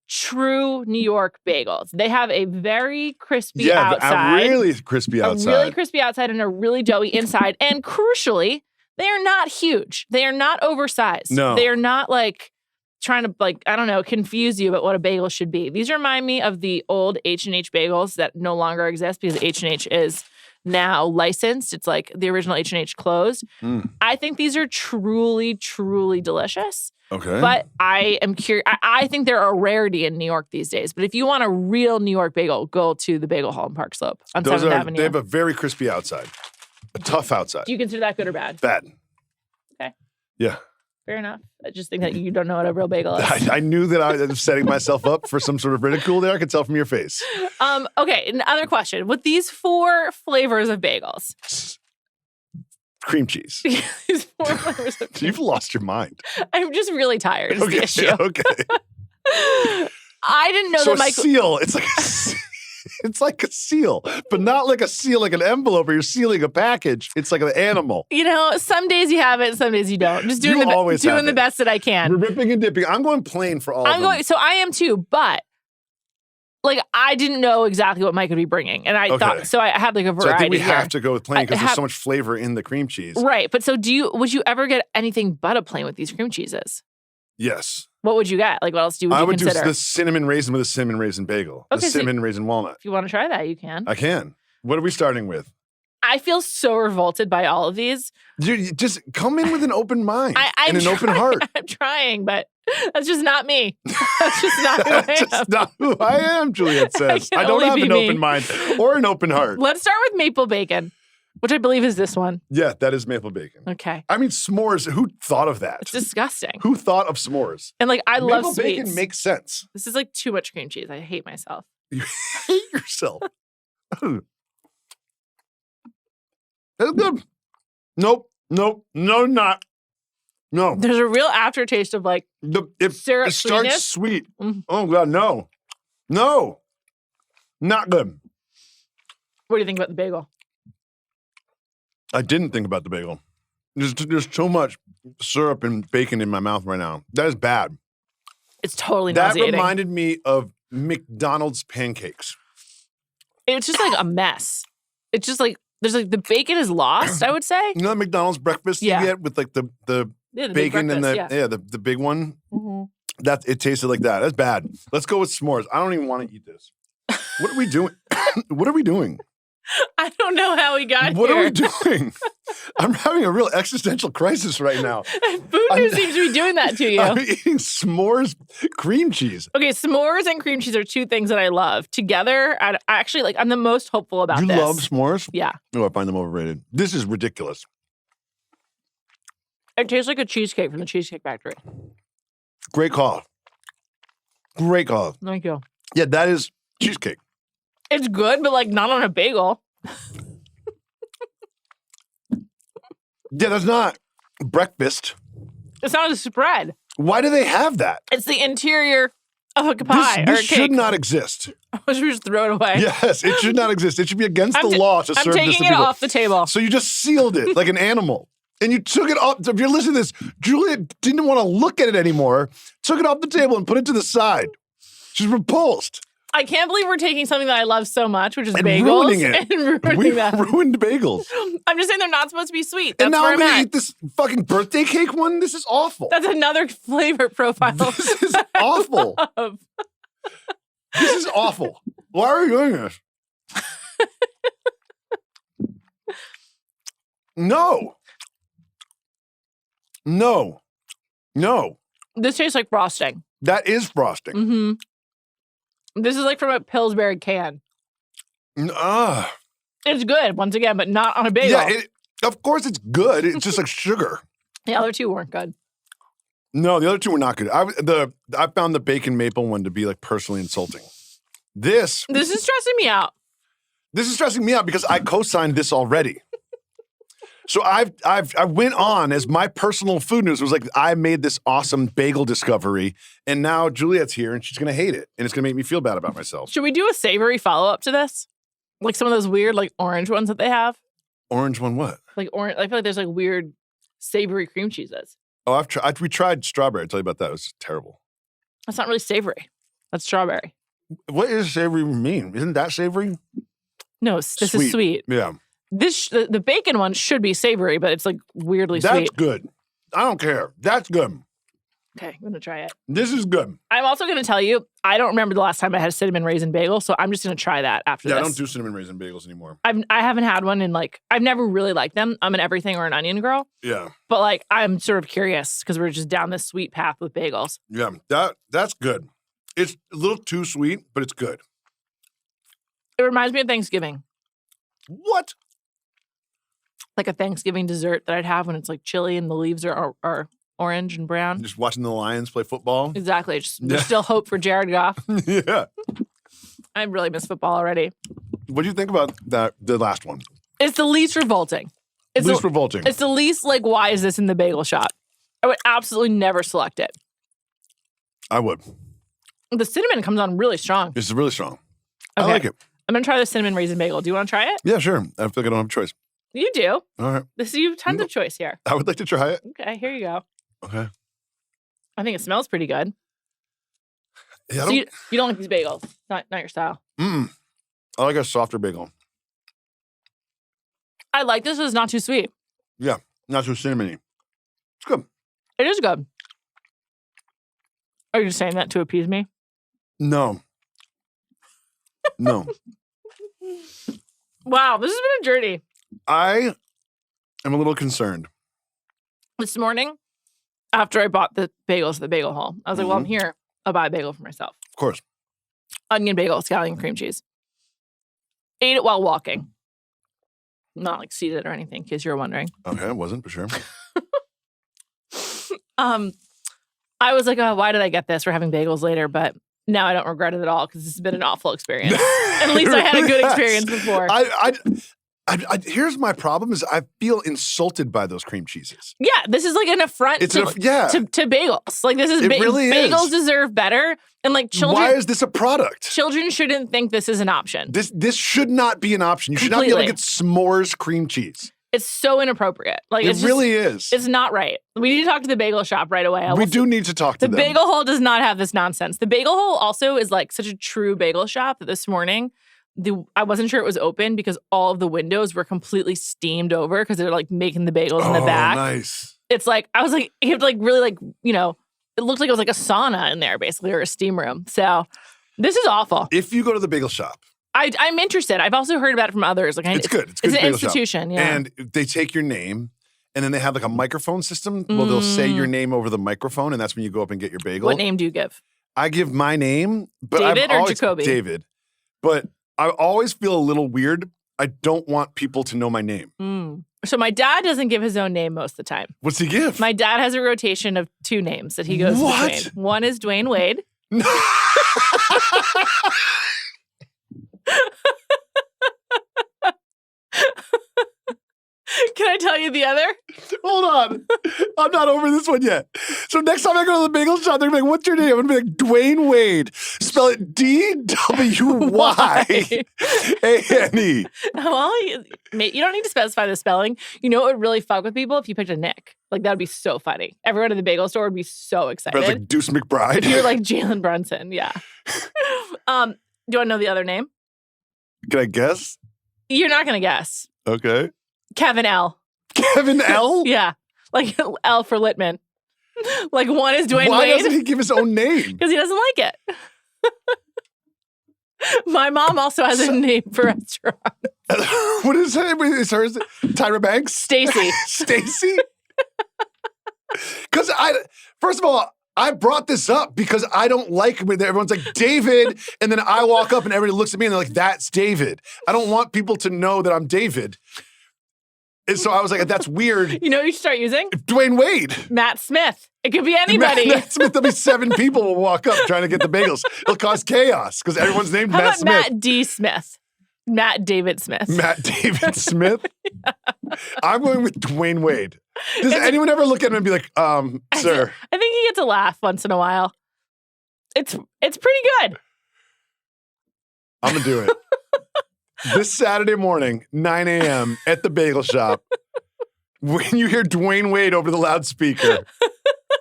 true New York bagels. They have a very crispy outside. A really crispy outside. A really crispy outside and a really doughy inside. And crucially, they are not huge. They are not oversized. No. They are not like trying to I don't know, confuse you about what a bagel should be. These remind me of the old H&H bagels that no longer exist because H&H is now licensed. It's like the original H&H closed. I think these are truly, truly delicious. Okay. But I am curious. I think they're a rarity in New York these days. But if you want a real New York bagel, go to the Bagel Hall in Park Slope on 7th Avenue. They have a very crispy outside. A tough outside. Do you consider that good or bad? Bad. Okay. Yeah. Fair enough. I just think that you don't know what a real bagel is. I knew that I was setting myself up for some sort of ridicule there. I could tell from your face. Okay, another question. With these 4 flavors of bagels. Cream cheese. These 4 flavors of bagels. You've lost your mind. I'm just really tired is the issue. Okay. I didn't know that Michael... seal. It's like a seal, but not like a seal, like an envelope where you're sealing a package. It's like an animal. You know, some days you have it, some days you don't. Just doing the best that I can. We're ripping and dipping. I'm going plain for all of them. So I am too, but like I didn't know exactly what Mike would be bringing, and I thought so. I had like a variety. So I think we here. have to go with plain because there's so much flavor in the cream cheese. Right, but so would you ever get anything but a plain with these cream cheeses? Yes. What would you get? Like, what else would you consider? I would do the cinnamon raisin with a cinnamon raisin bagel. Okay, the cinnamon raisin walnut. If you want to try that, you can. I can. What are we starting with? I feel so revolted by all of these. You just come in with an open mind and an open heart. I'm trying, but that's just not me. That's just not who I am. That's just not who I am, Juliet says. I don't have an open mind or an open heart. Let's start with maple bacon, which I believe is this one. Yeah, that is maple bacon. Okay. I mean, s'mores, who thought of that? It's disgusting. Who thought of s'mores? And like, I love sweets. Maple bacon makes sense. This is like too much cream cheese. I hate myself. You hate yourself. That's good. Nope. No, not. No. There's a real aftertaste of like syrup it starts sweetness. Sweet. Mm-hmm. Oh, God, no. No. Not good. What do you think about the bagel? I didn't think about the bagel. There's so much syrup and bacon in my mouth right now. That is bad. It's totally nauseating. That reminded me of McDonald's pancakes. It's just like a mess. It's just like, there's like the bacon is lost, I would say. You know the McDonald's breakfast you get with like the bacon and the big one? Mm-hmm. It tasted like that. That's bad. Let's go with s'mores. I don't even want to eat this. What are we doing? What are we doing? I don't know how we got What here. are we doing? I'm having a real existential crisis right now. Food seems to be doing that to you. I'm eating s'mores cream cheese. Okay, s'mores and cream cheese are 2 things that I love. Together, I actually, like, I'm the most hopeful about this. You love s'mores? Yeah. Oh, I find them overrated. This is ridiculous. It tastes like a cheesecake from the Cheesecake Factory. Great call. Great call. Thank you. Yeah, that is cheesecake. It's good, but like not on a bagel. Yeah, that's not breakfast. It's not a spread. Why do they have that? It's the interior of a pie This or a cake. should not exist. Should we just throw it away? Yes, it should not exist. It should be against the law to serve this to people. I'm taking it off the table. So you just sealed it like an animal. And you took it off. If you're listening to this, Juliet didn't want to look at it anymore, took it off the table and put it to the side. She's repulsed. I can't believe we're taking something that I love so much, which is and bagels, ruining it. and ruining them. Ruined bagels. I'm just saying they're not supposed to be sweet. That's and now where I'm I'm going to at. eat this fucking birthday cake one? This is awful. That's another flavor profile. This is awful. This is awful. Why are you doing this? No. No. No. This tastes like frosting. That is frosting. Mm-hmm. This is like from a Pillsbury can. It's good, once again, but not on a bagel. Yeah, of course it's good. It's just like sugar. The other two weren't good. No, the other two were not good. I found the bacon maple one to be like personally insulting. This is stressing me out. This is stressing me out because I co-signed this already. So I went on as my personal food news was like, I made this awesome bagel discovery, and now Juliet's here, and she's going to hate it, and it's going to make me feel bad about myself. Should we do a savory follow-up to this? Like some of those weird, like, orange ones that they have? Orange one what? Like, orange. I feel like there's, like, weird savory cream cheeses. Oh, we tried strawberry. I'll tell you about that. It was terrible. That's not really savory. That's strawberry. What does savory mean? Isn't that savory? No, this is sweet. Yeah. The bacon one should be savory, but it's like weirdly sweet. That's good. I don't care. That's good. Okay, I'm going to try it. This is good. I'm also going to tell you, I don't remember the last time I had a cinnamon raisin bagel, so I'm just going to try that after this. Yeah, I don't do cinnamon raisin bagels anymore. I haven't had one in like, I've never really liked them. I'm an everything or an onion girl. Yeah. But like, I'm sort of curious because we're just down this sweet path with bagels. Yeah, that's good. It's a little too sweet, but it's good. It reminds me of Thanksgiving. What? Like a Thanksgiving dessert that I'd have when it's like chilly and the leaves are orange and brown. Just watching the Lions play football. Exactly. There's still hope for Jared Goff. Yeah. I really miss football already. What do you think about the last one? It's the least revolting. Revolting. It's the least like, why is this in the bagel shop? I would absolutely never select it. I would. The cinnamon comes on really strong. It's really strong. Okay. I like it. I'm going to try the cinnamon raisin bagel. Do you want to try it? Yeah, sure. I feel like I don't have a choice. You do. All right. You have tons of choice here. I would like to try it. Okay, here you go. Okay. I think it smells pretty good. Yeah, so you don't like these bagels? Not your style. I like a softer bagel. I like this. It's not too sweet. Yeah, not too cinnamony. It's good. It is good. Are you just saying that to appease me? No. No. Wow, this has been a journey. I am a little concerned. This morning, after I bought the bagels at the bagel hall, I was like, well, I'm here. I'll buy a bagel for myself. Of course. Onion bagel, scallion cream cheese. Ate it while walking. Not like seated or anything, in case you're wondering. Okay, I wasn't for sure. I was like, oh, why did I get this? We're having bagels later, but now I don't regret it at all because this has been an awful experience. At least I had a good experience before. Here's my problem is I feel insulted by those cream cheeses. Yeah, this is like an affront to bagels. Like this is really bagels deserve better. And like children, why is this a product? Children shouldn't think this is an option. This should not be an option. You should not be able to get s'mores cream cheese. It's so inappropriate. Like it really is. It's not right. We need to talk to the bagel shop right away. We do need to talk to them. The bagel hole does not have this nonsense. The bagel hole also is like such a true bagel shop that this morning I wasn't sure it was open because all of the windows were completely steamed over because they're like making the bagels in the back. Nice. It's like I was like you have to like really like it looked like it was like a sauna in there basically or a steam room. So this is awful. If you go to the bagel shop. I'm interested. I've also heard about it from others. Like it's good. It's an institution. Yeah. And they take your name, and then they have like a microphone system. Well, they'll say your name over the microphone, and that's when you go up and get your bagel. What name do you give? I give my name, but David or Jacoby? David. But I always feel a little weird. I don't want people to know my name. So my dad doesn't give his own name most of the time. What's he give? My dad has a rotation of 2 names that he goes between. One is Dwayne Wade. Can I tell you the other? Hold on. I'm not over this one yet. So next time I go to the bagel shop, they're going to be like, what's your name? I'm going to be like, Dwayne Wade. Spell it D-W-Y-A-N-E. Well, you don't need to specify the spelling. You know what would really fuck with people? If you picked a Nick. Like, that would be so funny. Everyone at the bagel store would be so excited. But it's like Deuce McBride. If you're like Jalen Brunson, yeah. Do you want to know the other name? Can I guess? You're not going to guess. Okay. Kevin L. Kevin L? Yeah. Like L for Litman. Like one is Dwayne Wade. Why doesn't he give his own name? Because he doesn't like it. My mom also has a name for restaurant. What is her? Is hers Tyra Banks? Stacy. Stacy? Because first of all, I brought this up because I don't like when everyone's like, David, and then I walk up and everybody looks at me and they're like, that's David. I don't want people to know that I'm David. And so I was like, that's weird. You know what you should start using? Dwayne Wade. Matt Smith. It could be anybody. Matt Smith, there'll be 7 people will walk up trying to get the bagels. It'll cause chaos because everyone's named How Matt about Smith. Matt D. Smith? Matt David Smith. Matt David Smith? Yeah. I'm going with Dwayne Wade. Does anyone ever look at him and be like, sir? I think he gets a laugh once in a while. It's pretty good. I'm going to do it. This Saturday morning, 9 a.m. at the bagel shop, when you hear Dwayne Wade over the loudspeaker,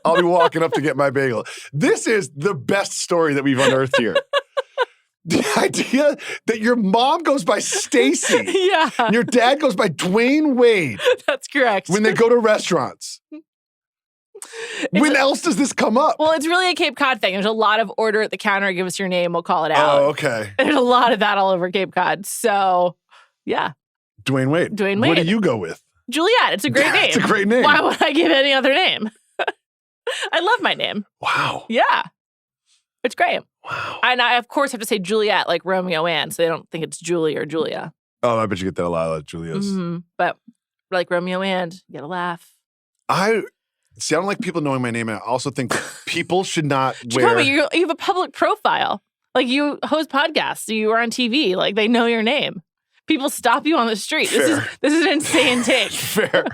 I'll be walking up to get my bagel. This is the best story that we've unearthed here. The idea that your mom goes by Stacy. Yeah. And your dad goes by Dwayne Wade. That's correct. When they go to restaurants. When else does this come up? Well, it's really a Cape Cod thing. There's a lot of order at the counter, give us your name, we'll call it out. Oh, okay. There's a lot of that all over Cape Cod. So, yeah. Dwayne Wade. Dwayne Wade. What do you go with? Juliet. It's a great name. It's a great name. Why would I give any other name? I love my name. Wow. Yeah. It's great. Wow. And I, of course, have to say Juliet like Romeo Ann, so they don't think it's Julie or Julia. Oh, I bet you get that a lot, Julia's. Mm-hmm. But like Romeo Ann, you get a laugh. I don't like people knowing my name. And I also think people should not Jacoby, you have a public profile. Like you host podcasts, you are on TV. Like they know your name. People stop you on the street. Fair. This is an insane take. Fair.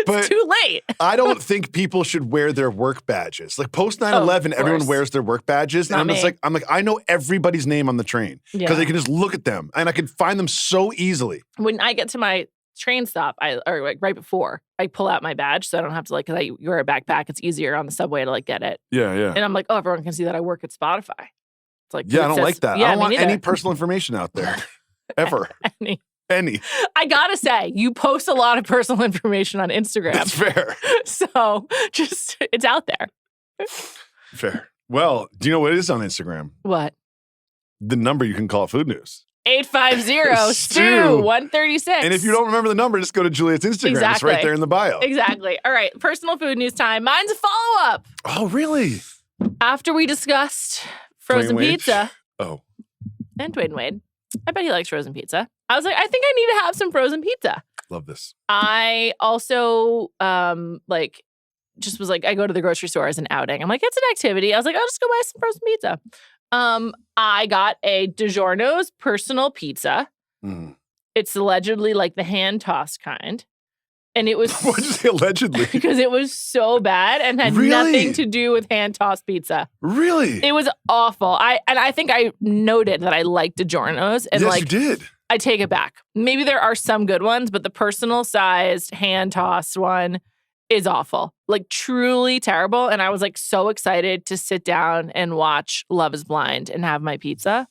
But it's too late. I don't think people should wear their work badges. Like post 9/11, everyone wears their work badges. And I'm like, I know everybody's name on the train. Because I can just look at them and I can find them so easily. When I get to my train stop, or like right before, I pull out my badge so I don't have to like, because I wear a backpack, it's easier on the subway to like get it. Yeah, yeah. And I'm like, oh, everyone can see that I work at Spotify. It's like, yeah, I don't like that. Yeah, I don't want any personal information out there. Ever. Any. I gotta say, you post a lot of personal information on Instagram. That's fair. So just, it's out there. Fair. Well, do you know what it is on Instagram? What? The number you can call Food News. 850-STU-136. And if you don't remember the number, just go to Juliet's Instagram. Exactly. It's right there in the bio. Exactly. All right. Personal food news time. Mine's a follow-up. Oh, really? After we discussed frozen pizza. Oh. And Dwayne Wade. I bet he likes frozen pizza. I was like, I think I need to have some frozen pizza. Love this. I also, just was like, I go to the grocery store as an outing. I'm like, it's an activity. I was like, I'll just go buy some frozen pizza. I got a DiGiorno's personal pizza. Mm. It's allegedly like the hand-tossed kind. And it was... What'd you say allegedly? Because it was so bad and had nothing to do with hand-tossed pizza. Really? It was awful. I think I noted that I liked DiGiorno's. And yes, you did. I take it back. Maybe there are some good ones, but the personal-sized, hand-tossed one is awful. Like, truly terrible. And I was, like, so excited to sit down and watch Love is Blind and have my pizza.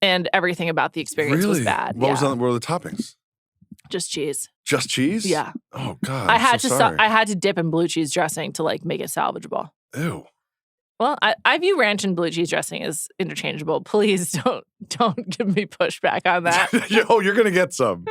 And everything about the experience was bad. What were the toppings? Just cheese. Just cheese? Yeah. Oh, God. I had to dip in blue cheese dressing to, like, make it salvageable. Ew. Well, I view ranch and blue cheese dressing as interchangeable. Please don't give me pushback on that. Yo, you're going to get some.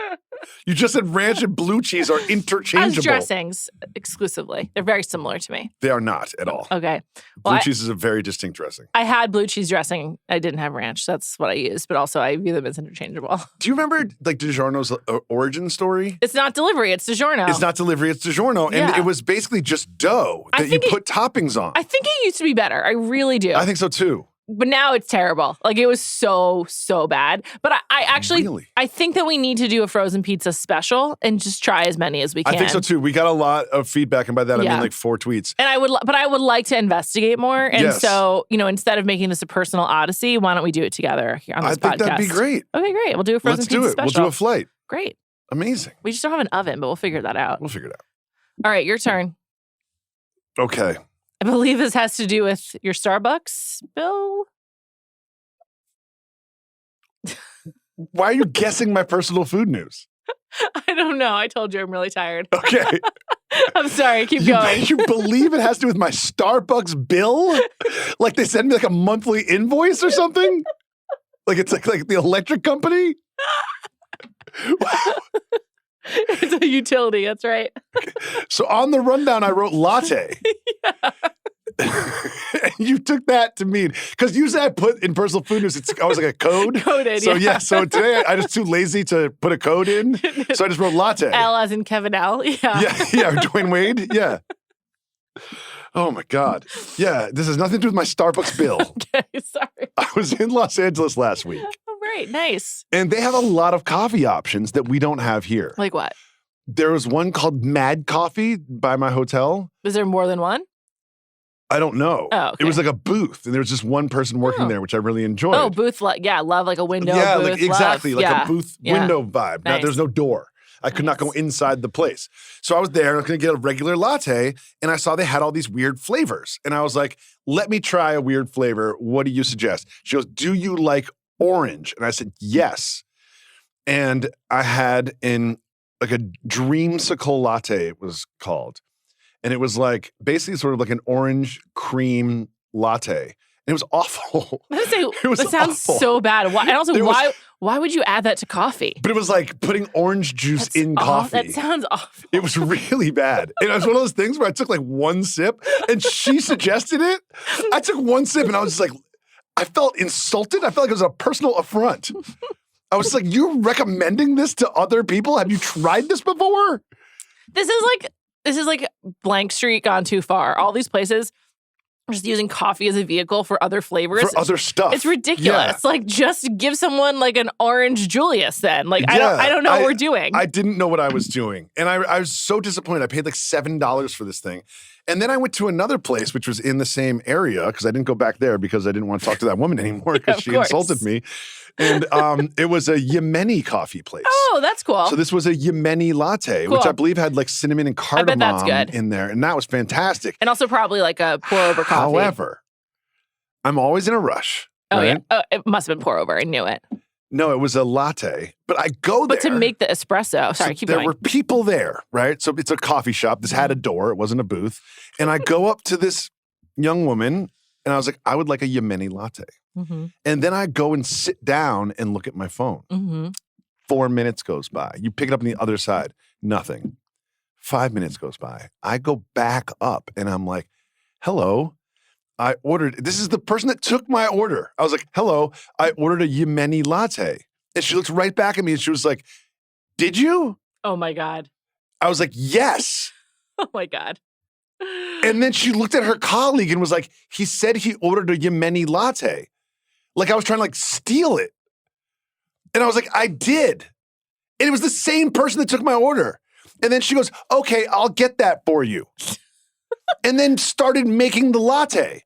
You just said ranch and blue cheese are interchangeable. As dressings exclusively. They're very similar to me. They are not at all. Okay. Well, blue cheese is a very distinct dressing. I had blue cheese dressing. I didn't have ranch. That's what I used. But also I view them as interchangeable. Do you remember like DiGiorno's origin story? It's not delivery. It's DiGiorno. It's not delivery. It's DiGiorno. And it was basically just dough that you put toppings on. I think it used to be better. I really do. I think so too. But now it's terrible. Like it was so bad. But I actually, Really? I think that we need to do a frozen pizza special and just try as many as we can. I think so too. We got a lot of feedback, and by that I mean like 4 tweets. And I would like to investigate more. And so, instead of making this a personal odyssey, why don't we do it together here on this podcast? I think that'd be great. Okay, great. We'll do a frozen pizza special. Let's do it. We'll do a flight. Great. Amazing. We just don't have an oven, but we'll figure that out. We'll figure it out. All right, your turn. Okay. I believe this has to do with your Starbucks bill. Why are you guessing my personal food news? I don't know. I told you I'm really tired. Okay. I'm sorry. Keep going. You believe it has to do with my Starbucks bill? Like they send me like a monthly invoice or something? Like it's like the electric company? It's a utility. That's right. Okay. So on the rundown, I wrote latte. Yeah. And you took that to mean, because usually I put in personal food news, it's always like a code. Coded, so so today I just too lazy to put a code in. So I just wrote latte. L as in Kevin L. Yeah. Yeah, Dwayne Wade. Yeah. Oh my God. Yeah, this has nothing to do with my Starbucks bill. Okay, sorry. I was in Los Angeles last week. Oh, right. Nice. And they have a lot of coffee options that we don't have here. Like what? There was one called Mad Coffee by my hotel. Was there more than one? I don't know. Oh, okay. It was like a booth, and there was just one person working there, which I really enjoyed. Oh, booth, love like a window. Yeah, booth, like exactly, love. like a booth window vibe. Nice. Now, there's no door. I could not go inside the place. So I was there, I was going to get a regular latte, and I saw they had all these weird flavors. And I was like, let me try a weird flavor. What do you suggest? She goes, do you like orange? And I said, yes. And I had like a dreamsicle latte, it was called. And it was like basically sort of like an orange cream latte. And it was awful. That sounds so bad. Why, and also, why would you add that to coffee? But it was like putting orange juice in coffee. That sounds awful. It was really bad. And it was one of those things where I took like one sip and she suggested it. I took one sip and I was just like, I felt insulted. I felt like it was a personal affront. I was like, you're recommending this to other people? Have you tried this before? This is like Blank Street gone too far. All these places are just using coffee as a vehicle for other flavors. For other stuff. It's ridiculous. Yeah. Like, just give someone like an orange Julius then. Like, yeah, I don't know what we're doing. I didn't know what I was doing. And I was so disappointed. I paid like $7 for this thing. And then I went to another place, which was in the same area, because I didn't go back there because I didn't want to talk to that woman anymore because she insulted me. And it was a Yemeni coffee place. Oh, that's cool. So this was a Yemeni latte, which I believe had like cinnamon and cardamom in there. And that was fantastic. And also probably like a pour-over coffee. However, I'm always in a rush. Oh, right? yeah. Oh, it must have been pour-over. I knew it. No, it was a latte. But I go there. But to make the espresso. Sorry, keep going. There were people there, right? So it's a coffee shop. This had a door. It wasn't a booth. And I go up to this young woman and I was like, I would like a Yemeni latte. Mm-hmm. And then I go and sit down and look at my phone. Mm-hmm. 4 minutes goes by. You pick it up on the other side. Nothing. 5 minutes goes by. I go back up and I'm like, hello. I ordered, this is the person that took my order. I was like, hello, I ordered a Yemeni latte. And she looks right back at me and she was like, did you? Oh my God. I was like, yes. Oh my God. And then she looked at her colleague and was like, he said he ordered a Yemeni latte. Like I was trying to like steal it. And I was like, I did. And it was the same person that took my order. And then she goes, okay, I'll get that for you. And then started making the latte.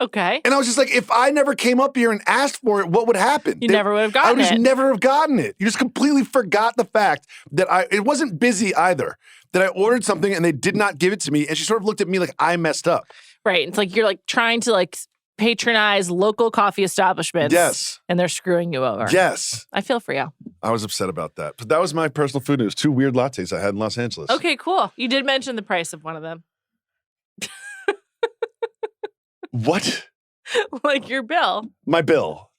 Okay. And I was just like, if I never came up here and asked for it, what would happen? You never would have gotten it. I would just never have gotten it. You just completely forgot the fact that it wasn't busy either, that I ordered something and they did not give it to me. And she sort of looked at me like I messed up. Right. It's like you're like trying to like patronize local coffee establishments. Yes. And they're screwing you over. Yes. I feel for you. I was upset about that. But that was my personal food news. 2 weird lattes I had in Los Angeles. Okay, cool. You did mention the price of one of them. What? Like your bill. My bill.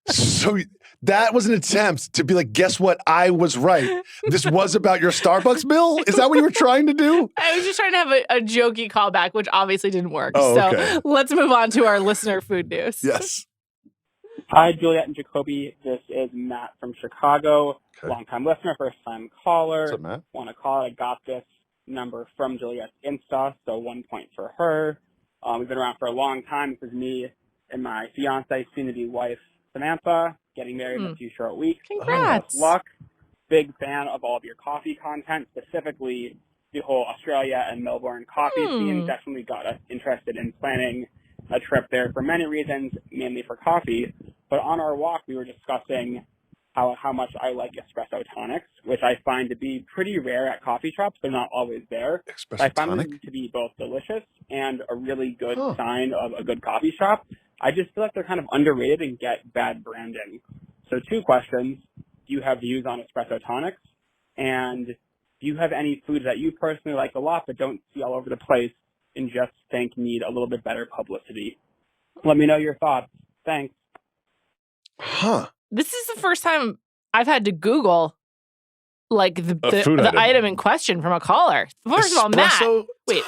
So that was an attempt to be like, guess what? I was right. This was about your Starbucks bill? Is that what you were trying to do? I was just trying to have a jokey callback, which obviously didn't work. Oh, so okay. Let's move on to our listener food news. Yes. Hi, Juliet and Jacoby. This is Matt from Chicago. Okay. Long-time listener, first-time caller. What's up, Matt? Want to call? I got this number from Juliet's Insta, so 1 point for her. We've been around for a long time. This is me and my fiance, soon-to-be wife, Samantha, getting married in a few short weeks. Congrats. Best luck. Big fan of all of your coffee content, specifically the whole Australia and Melbourne coffee scene. Definitely got us interested in planning a trip there for many reasons, mainly for coffee. But on our walk, we were discussing how much I like espresso tonics, which I find to be pretty rare at coffee shops. They're not always there. Espresso I find tonic? them to be both delicious and a really good sign of a good coffee shop. I just feel like they're kind of underrated and get bad branding. So 2 questions. Do you have views on espresso tonics? And do you have any foods that you personally like a lot but don't see all over the place and just think need a little bit better publicity? Let me know your thoughts. Thanks. Huh. This is the first time I've had to Google like the item in question from a caller. First of all, Matt.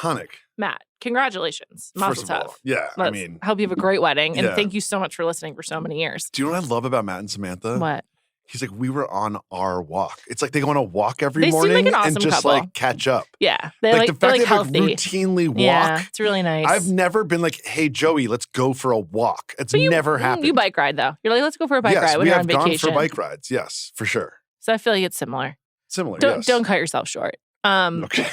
Tonic. Matt, congratulations. Mazel tov. Yeah, I hope you have a great wedding. And thank you so much for listening for so many years. Do you know what I love about Matt and Samantha? What? He's like, we were on our walk. It's like they go on a walk every They morning seem like an awesome and just couple. like catch up. Yeah. The fact they're they healthy. routinely walk. Yeah, it's really nice. I've never been like, hey, Joey, let's go for a walk. It's never happened. You bike ride, though. You're like, let's go for a bike ride when you're on vacation. We have gone for bike rides. Yes, for sure. So I feel like it's similar. Yes. Don't cut yourself short. Okay.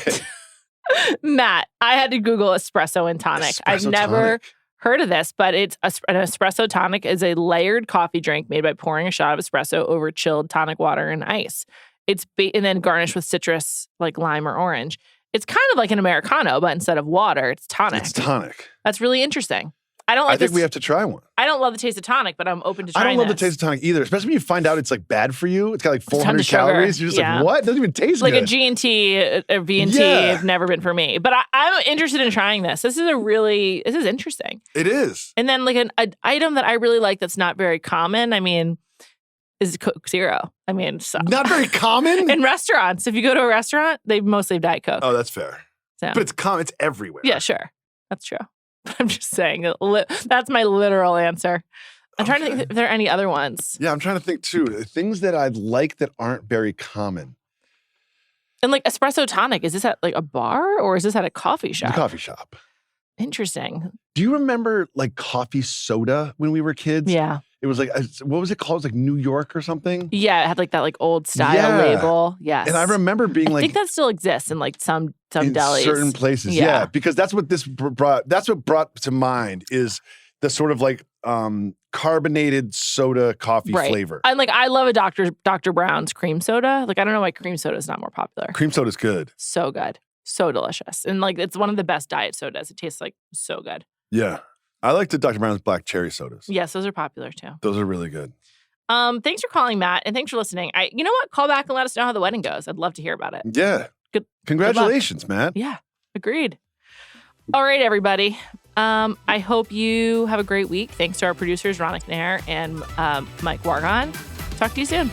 Matt, I had to Google espresso and tonic. I've never heard of this, but it's an espresso tonic is a layered coffee drink made by pouring a shot of espresso over chilled tonic water and ice. It's and then garnished with citrus like lime or orange. It's kind of like an Americano, but instead of water, it's tonic. It's tonic. That's really interesting. I think we have to try one. I don't love the taste of tonic, but I'm open to trying I don't love the taste of tonic either, especially when you find out it's like bad for you. It's got like 400 calories. You're just like, what? It doesn't even taste like good. Like a G&T or V&T have never been for me. But I'm interested in trying this. This is interesting. It is. And then like an item that I really like that's not very common, is Coke Zero. Not very common? In restaurants. If you go to a restaurant, they mostly have Diet Coke. Oh, that's fair. So. But it's common. It's everywhere. Yeah, sure. That's true. I'm just saying, that's my literal answer. I'm trying to think if there are any other ones. Yeah, I'm trying to think too. Things that I'd like that aren't very common. And like espresso tonic, is this at like a bar or is this at a coffee shop? The coffee shop. Interesting. Do you remember like coffee soda when we were kids? Yeah. It was like, what was it called? It was like New York or something? Yeah, it had like that like old style label. Yes. And I remember being I think that still exists in like some in delis. certain places. Yeah. Because that's what brought to mind is the sort of like carbonated soda coffee flavor. I love a Dr. Brown's cream soda. Like I don't know why cream soda is not more popular. Cream soda is good. So good. So delicious. And like it's one of the best diet sodas. It tastes like so good. Yeah. I like the Dr. Brown's black cherry sodas. Yes, those are popular too. Those are really good. Thanks for calling, Matt, and thanks for listening. You know what? Call back and let us know how the wedding goes. I'd love to hear about it. Yeah. Good. Congratulations, Matt. Yeah. Agreed. All right, everybody. I hope you have a great week. Thanks to our producers, Ronak, Nair, and Mike Wargon. Talk to you soon.